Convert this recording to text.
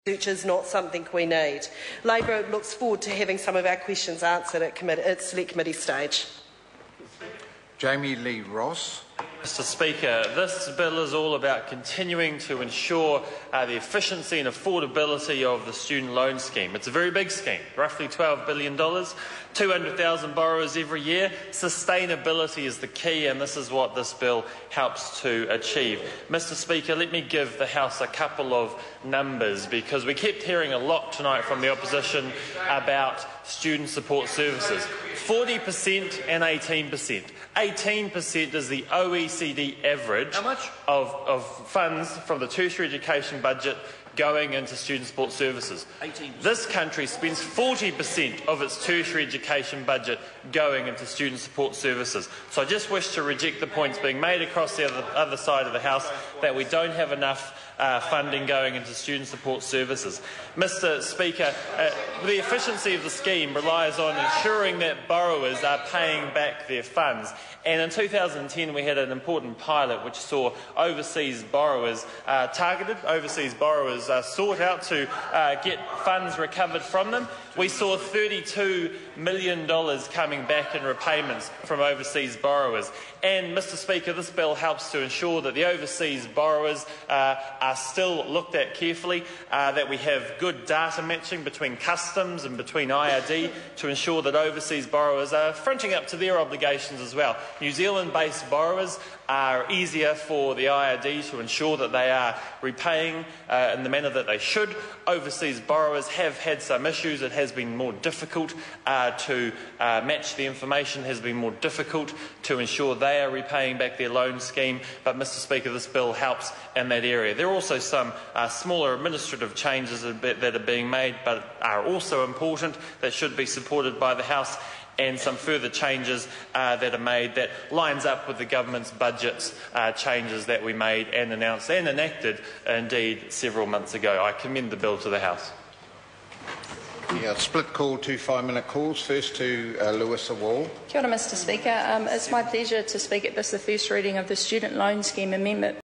Which is not something we need. Labor looks forward to having some of our questions answered at Select Committee stage. Jami-Lee Ross. Mr Speaker, this bill is all about continuing to ensure the efficiency and affordability of the student loan scheme. It's a very big scheme, roughly $12 billion, 200,000 borrowers every year. Sustainability is the key, and this is what this bill helps to achieve. Mr Speaker, let me give the House a couple of numbers, because we kept hearing a lot tonight from the opposition about student support services. 40% and 18%. 18% is the OECD average of funds from the tertiary education budget going into student support services. 18%. This country spends 40% of its tertiary education budget going into student support services. So I just wish to reject the points being made across the other side of the House that we don't have enough funding going into student support services. Mr Speaker, the efficiency of the scheme relies on ensuring that borrowers are paying back their funds. And in 2010 we had an important pilot which saw overseas borrowers targeted, overseas borrowers sought out to get funds recovered from them. We saw $32 million coming back in repayments from overseas borrowers. And, Mr Speaker, this bill helps to ensure that the overseas borrowers are still looked at carefully, that we have good data matching between customs and between IRD to ensure that overseas borrowers are fronting up to their obligations as well. New Zealand-based borrowers are easier for the IRD to ensure that they are repaying in the manner that they should. Overseas borrowers have had some issues. It has been more difficult to match the information, has been more difficult to ensure they are repaying back their loan scheme. But, Mr Speaker, this bill helps in that area. There are also some smaller administrative changes that are being made, but are also important, that should be supported by the House, and some further changes that are made that lines up with the government's budget changes that we made and announced and enacted indeed several months ago. I commend the bill to the House. Yeah, split call, 2 5-minute calls. First to Louisa Wall. Kia ora, Mr Speaker. It's my pleasure to speak at this, the first reading of the Student Loan Scheme Amendment